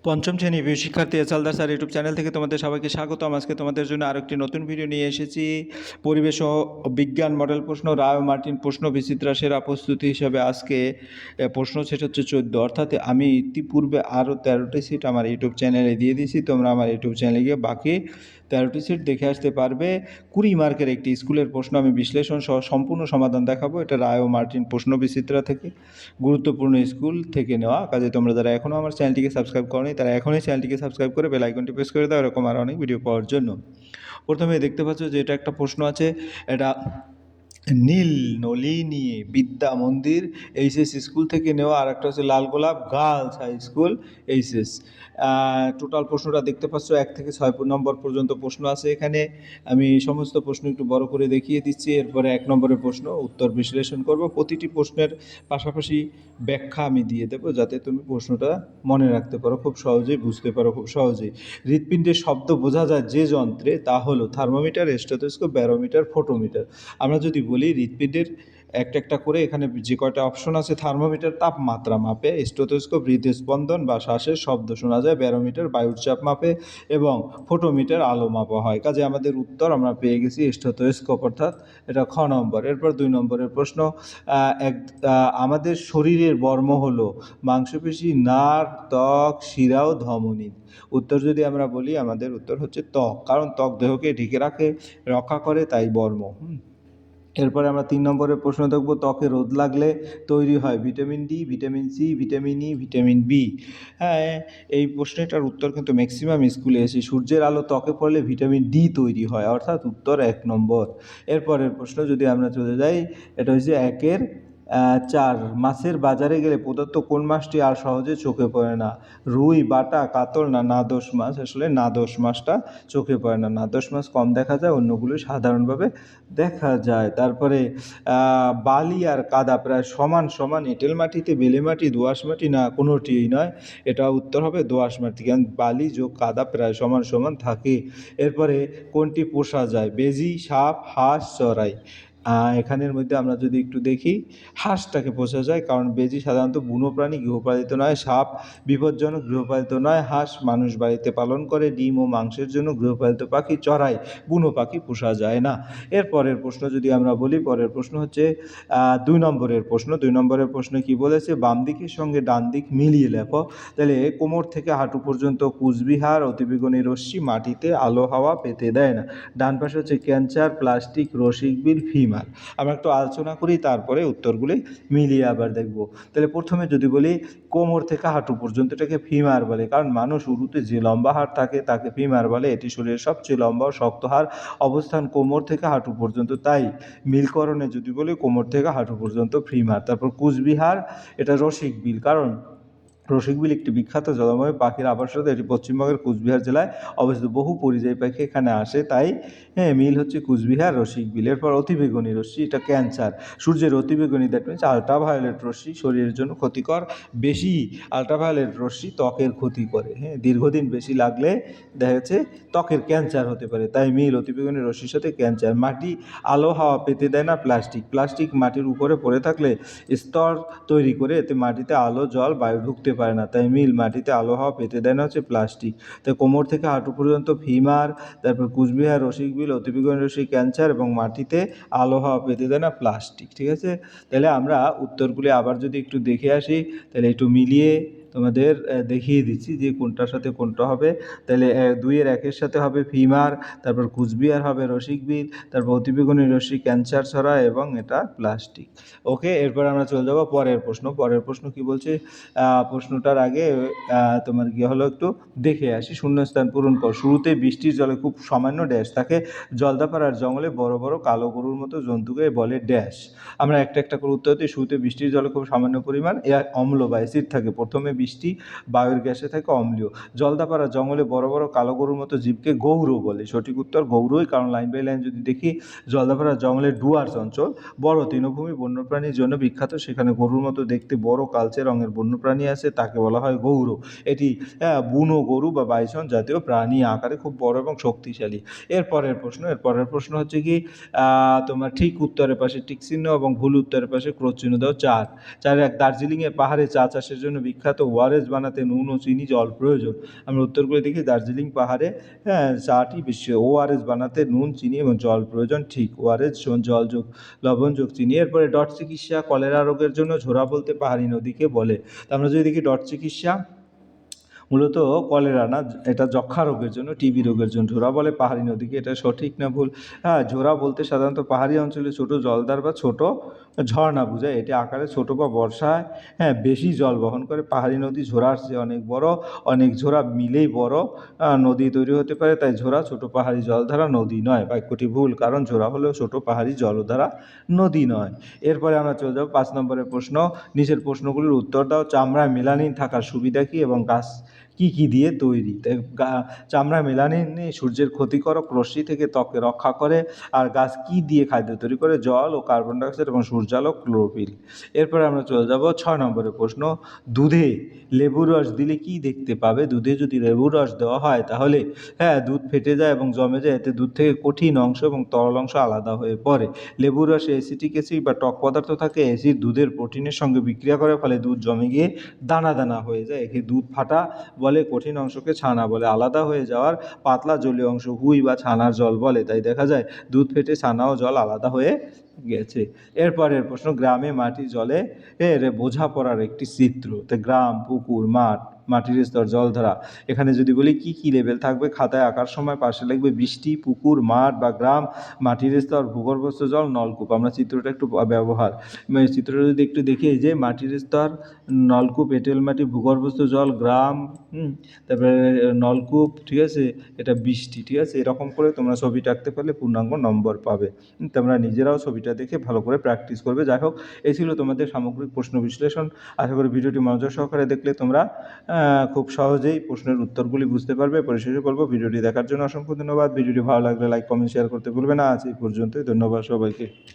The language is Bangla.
পঞ্চম শ্রেণী প্রিয় শিক্ষার্থী এসালদার স্যার ইউটিউব চ্যানেল থেকে তোমাদের সবাইকে স্বাগতম। আজকে তোমাদের জন্য আরও একটি নতুন ভিডিও নিয়ে এসেছি। পরিবেশ ও বিজ্ঞান মডেল প্রশ্ন, রায় ও মার্টিন প্রশ্ন বিচিত্রা সেরা প্রস্তুতি হিসাবে আজকে প্রশ্ন সেট হচ্ছে 14। অর্থাৎ আমি ইতিপূর্বে আরও 13টি সিট আমার ইউটিউব চ্যানেলে দিয়ে দিয়েছি। তোমরা আমার ইউটিউব চ্যানেলে গিয়ে বাকি 13টি সিট দেখে আসতে পারবে। 20 মার্কের একটি স্কুলের প্রশ্ন আমি বিশ্লেষণ সহ সম্পূর্ণ সমাধান দেখাবো। এটা রায় ও মার্টিন প্রশ্ন বিচিত্রা থেকে, গুরুত্বপূর্ণ স্কুল থেকে নেওয়া। কাজে তোমরা যারা এখনও আমার চ্যানেলটিকে সাবস্ক্রাইব করোনি তারা এখনই চ্যানেলটিকে সাবস্ক্রাইব করে বেল আইকনটি প্রেস করে দাও এরকম আরও অনেক ভিডিও পাওয়ার জন্য। প্রথমে দেখতে পাচ্ছ যে এটা একটা প্রশ্ন আছে, এটা নীল নলিনী বিদ্যা মন্দির এইচএস স্কুল থেকে নেওয়া, আর একটা হচ্ছে Lal Golap girls high school HS. Total প্রশ্নটা দেখতে পাচ্ছ 1 থেকে 6 নম্বর পর্যন্ত প্রশ্ন আছে এখানে। আমি সমস্ত প্রশ্ন একটু বড় করে দেখিয়ে দিচ্ছি। এরপরে 1 নম্বরের প্রশ্ন উত্তর বিশ্লেষণ করব। প্রতিটি প্রশ্নের পাশাপাশি ব্যাখ্যা আমি দিয়ে দেবো যাতে তুমি প্রশ্নটা মনে রাখতে পারো খুব সহজেই, বুঝতে পারো খুব সহজেই। হৃৎপিণ্ডের শব্দ বোঝা যায় যে যন্ত্রে, তা হলো থার্মোমিটার, স্টেথোস্কোপ, ব্যারোমিটার, ফোটোমিটার। আমরা যদি বলি হৃৎপিণ্ডের একটা একটা করে এখানে যে কয়টা অপশন আছে, থার্মোমিটার তাপমাত্রা মাপে, স্টেথোস্কোপ হৃদস্পন্দন বা শ্বাসের শব্দ শোনা যায়, ব্যারোমিটার বায়ুর চাপ মাপে এবং ফোটোমিটার আলো মাপা হয়। কাজে আমাদের উত্তর আমরা পেয়ে গেছি স্টেথোস্কোপ, অর্থাৎ এটা খ নম্বর। এরপর 2 নম্বরের প্রশ্ন, আমাদের শরীরের বর্ম হলো মাংসপেশি, নাড়, ত্বক, শিরা ও ধমনী। উত্তর যদি আমরা বলি আমাদের উত্তর হচ্ছে ত্বক, কারণ ত্বক দেহকে ঢেকে রাখে, রক্ষা করে, তাই বর্ম। এরপরে আমরা 3 নম্বরের প্রশ্ন দেখব, ত্বকে রোদ লাগলে তৈরি হয় vitamin D, vitamin C, vitamin E, vitamin B. হ্যাঁ, এই প্রশ্নটার উত্তর কিন্তু ম্যাক্সিমাম স্কুলে এসে, সূর্যের আলো ত্বকে পড়লে ভিটামিন ডি তৈরি হয়, অর্থাৎ উত্তর 1 নম্বর। এরপরের প্রশ্ন যদি আমরা চলে যাই, এটা হচ্ছে 1-এর 4, মাছের বাজারে গেলে প্রদত্ত কোন মাছটি আর সহজে চোখে পড়ে না? রুই, বাটা, কাতল না নাদোস মাছ? আসলে নাদোস মাছটা চোখে পড়ে না। নাদোস মাছ কম দেখা যায়, অন্যগুলো সাধারণভাবে দেখা যায়। তারপরে বালি আর কাদা প্রায় সমান সমান, এঁটেল মাটিতে বেলে মাটি, দোআঁশ মাটি না কোনোটিই নয়? এটা উত্তর হবে দোআঁশ মাটি, কারণ বালি যোগ কাদা প্রায় সমান সমান থাকে। এরপরে কোনটি পোষা যায়? বেজি, সাপ, হাঁস, চড়াই। এখানের মধ্যে আমরা যদি একটু দেখি, হাঁসটাকে পোষা যায়, কারণ বেজি সাধারণত বুনো প্রাণী, গৃহপালিত নয়। সাপ বিপজ্জনক, গৃহপালিত নয়। হাঁস মানুষ বাড়িতে পালন করে, ডিম ও মাংসের জন্য গৃহপালিত পাখি। চড়াই বুনো পাখি, পোষা যায় না। এরপরের প্রশ্ন যদি আমরা বলি, পরের প্রশ্ন হচ্ছে 2 নম্বরের প্রশ্ন। 2 নম্বরের প্রশ্নে কি বলেছে? বাম দিকের সঙ্গে ডান দিক মিলিয়ে লেখো। তাহলে কোমর থেকে হাঁটু পর্যন্ত কুচবিহার, অতিবেগুনি রশ্মি মাটিতে আলো হাওয়া পেতে দেয় না। ডান পাশে হচ্ছে ক্যান্সার, প্লাস্টিক, রসিক বিল, ফিমার। আমরা একটু আলোচনা করি, তারপরে উত্তরগুলি মিলিয়ে আবার দেখব। তাহলে প্রথমে যদি বলি কোমর থেকে হাঁটু পর্যন্ত, এটাকে ফিমার বলে, কারণ মানুষ উরুতে যে লম্বা হাড় থাকে তাকে ফিমার বলে। এটি শরীরের সবচেয়ে লম্বা ও শক্ত হাড়, অবস্থান কোমর থেকে হাঁটু পর্যন্ত, তাই মিলকরণে যদি বলি কোমর থেকে হাঁটু পর্যন্ত ফিমার। তারপর কুচবিহার, এটা রসিক বিল, কারণ রসিক বিল একটি বিখ্যাত জলবায়ু পাখির আবাসস্থল। এটি পশ্চিমবঙ্গের কুচবিহার জেলায় অবস্থিত। বহু পরিযায়ী পাখি এখানে আসে, তাই মিল হচ্ছে কুচবিহার, রসিক বিল। এরপর অতিবেগুনি রশ্মি, এটা ক্যান্সার। সূর্যের অতিবেগুনি, দ্যাট মিনস আলট্রাভায়োলেট রশ্মি শরীরের জন্য ক্ষতিকর। বেশি আলট্রাভায়োলেট রশ্মি ত্বকের ক্ষতি করে। দীর্ঘদিন বেশি লাগলে দেখা যাচ্ছে ত্বকের ক্যান্সার হতে পারে, তাই মিল অতিবেগুনি রশ্মির সাথে ক্যান্সার। মাটি আলো হাওয়া পেতে দেয় না প্লাস্টিক। প্লাস্টিক মাটির উপরে পড়ে থাকলে স্তর তৈরি করে, এতে মাটিতে আলো, জল, বায়ু ঢুকতে পারে না, তাই মিল মাটিতে আলো হাওয়া পেতে দেয় না হচ্ছে প্লাস্টিক। তাই কোমর থেকে হাঁটু পর্যন্ত ফিমার, তারপর কুচবিহার, রসিক বিল, অতিবেগুনি রশ্মি, ক্যান্সার, এবং মাটিতে আলো হাওয়া পেতে দেয় না প্লাস্টিক। ঠিক আছে, তাহলে আমরা উত্তরগুলি আবার যদি একটু দেখে আসি, তাহলে একটু মিলিয়ে তোমাদের দেখিয়ে দিচ্ছি যে কোনটার সাথে কোনটা হবে। তাহলে 2-এর 1-এর সাথে হবে ফিমার, তারপর কুচবিহার হবে রসিক বিল, তারপর অতিবেগুনি রশ্মি ক্যান্সার ছড়ায়, এবং এটা প্লাস্টিক। ওকে, এরপর আমরা চলে যাব পরের প্রশ্ন। পরের প্রশ্ন কি বলছে? প্রশ্নটার আগে তোমার কি হলো, একটু দেখে আসি। শূন্যস্থান পূরণ কর। শুরুতে বৃষ্টির জলে খুব সামান্য ড্যাশ থাকে। জলদাপাড়ার জঙ্গলে বড় বড় কালো গরুর মতো জন্তুকে বলে ড্যাশ। আমরা একটা একটা করে উত্তর দিই। শুরুতে বৃষ্টির জলে খুব সামান্য পরিমাণ, এরা অম্ল বা অ্যাসিড থাকে। প্রথমে বৃষ্টি বায়ুর গ্যাসে থাকে অম্লীয়। জলদাপাড়ার জঙ্গলে বড় বড় কালো গরুর মতো জীবকে গৌর বলে। সঠিক উত্তর গৌরই, কারণ লাইন বাই লাইন যদি দেখি, জলদাপাড়ার জঙ্গলে ডুয়ার্স অঞ্চল বড় তৃণভূমি, বন্যপ্রাণীর জন্য বিখ্যাত। সেখানে গরুর মতো দেখতে বড় কালচে রঙের বন্যপ্রাণী আছে, তাকে বলা হয় গৌর। এটি বুনো গরু বা বাইসন জাতীয় প্রাণী, আকারে খুব বড় এবং শক্তিশালী। এরপরের প্রশ্ন হচ্ছে কি, তোমার ঠিক উত্তরের পাশে টিক চিহ্ন এবং ভুল উত্তরের পাশে ক্রোশ চিহ্ন দাও। 4 দার্জিলিংয়ের পাহাড়ে চা চাষের জন্য বিখ্যাত। ওআরএস বানাতে নুন ও চিনি জল প্রয়োজন? আমরা উত্তরগুলো দেখি। দার্জিলিং পাহাড়ে চাটি বেশি, ওআরএস বানাতে নুন চিনি এবং জল প্রয়োজন। ঠিক, ওআরএস জল যোগ লবণ যোগ চিনি। এরপরে ডট চিকিৎসা কলেরা রোগের জন্য ঝোরা বলতে পাহাড়ি নদীকে বলে। তো আমরা যদি দেখি ডট চিকিৎসা মূলত কলেরা না, এটা যক্ষা রোগের জন্য, টিবি রোগের জন্য ঝোরা বলে পাহাড়ি নদীকে। এটা সঠিক না ভুল? ঝোরা বলতে সাধারণত পাহাড়ি অঞ্চলে ছোট জলধার বা ছোট ঝর্ণা বোঝায়। এটি আকারে ছোট বা বর্ষায় বেশি জল বহন করে। পাহাড়ি নদী ঝোরার চেয়ে অনেক বড়, অনেক ঝোরা মিলেই বড় নদী তৈরি হতে পারে, তাই ঝোরা ছোট পাহাড়ি জলধারা নদী নয়। বাক্যটি ভুল, কারণ ঝোরা হলেও ছোট পাহাড়ি জলধারা নদী নয়। এরপরে আমরা চলে যাব 5 নম্বরের প্রশ্ন। নিচের প্রশ্নগুলির উত্তর দাও। চামড়ায় মেলানিন থাকার সুবিধা কী এবং গাছ কী দিয়ে তৈরি? চামড়ায় মেলানিন সূর্যের ক্ষতিকারক রশ্মি থেকে ত্বককে রক্ষা করে। আর গাছ কী দিয়ে খাদ্য তৈরি করে? জল ও কার্বন ডাইঅক্সাইড এবং সূর্যালো, ক্লোরোফিল। এরপরে আমরা চলে যাব 6 নম্বরের প্রশ্ন। দুধে লেবুর রস দিলে কী দেখতে পাবে? দুধে যদি লেবুর রস দেওয়া হয় তাহলে দুধ ফেটে যায় এবং জমে যায়, এতে দুধ থেকে কঠিন অংশ এবং তরল অংশ আলাদা হয়ে পড়ে। লেবুর রসে অ্যাসিটিক অ্যাসিড বা টক পদার্থ থাকে। অ্যাসিড দুধের প্রোটিনের সঙ্গে বিক্রিয়া করে, ফলে দুধ জমে গিয়ে দানা দানা হয়ে যায়। একে দুধ ফাটা বলে। কঠিন অংশকে ছানা বলে। আলাদা হয়ে যাওয়ার পাতলা জলীয় অংশ হুই বা ছানার জল বলে। তাই দেখা যায় দুধ ফেটে ছানা ও জল আলাদা হয়ে গেছে। এরপরের প্রশ্ন। গ্রামে মাটি জলে বোঝাপড়ার একটি চিত্র। তো গ্রাম, পুকুর, মাঠ, মাটির স্তর, জলধারা। এখানে যদি বলি কি কি লেভেল থাকবে, খাতায় আঁকার সময় পাশে লিখবে বৃষ্টি, পুকুর, মাঠ বা গ্রাম, মাটির স্তর, ভূগর্ভস্থ জল, নলকূপ। আমরা চিত্রটা একটু ব্যবহার চিত্রটা যদি একটু দেখি, যে মাটির স্তর, নলকূপ, এঁটেল মাটি, ভূগর্ভস্থ জল, গ্রাম, তারপরে নলকূপ, ঠিক আছে, এটা বৃষ্টি, ঠিক আছে। এরকম করে তোমরা ছবিটা আঁকতে পারলে পূর্ণাঙ্গ নম্বর পাবে। তোমরা নিজেরাও ছবিটা দেখে ভালো করে প্র্যাকটিস করবে। যাই হোক, এই ছিল তোমাদের সামগ্রিক প্রশ্ন বিশ্লেষণ। আশা করি ভিডিওটি মনোযোগ সহকারে দেখলে তোমরা খুব সহজেই প্রশ্নের উত্তরগুলি বুঝতে পারবে। পরিশেষে বলবো, ভিডিওটি দেখার জন্য অসংখ্য ধন্যবাদ। ভিডিওটি ভালো লাগলে লাইক, কমেন্ট, শেয়ার করতে ভুলবে না। আজ এই পর্যন্তই। ধন্যবাদ সবাইকে।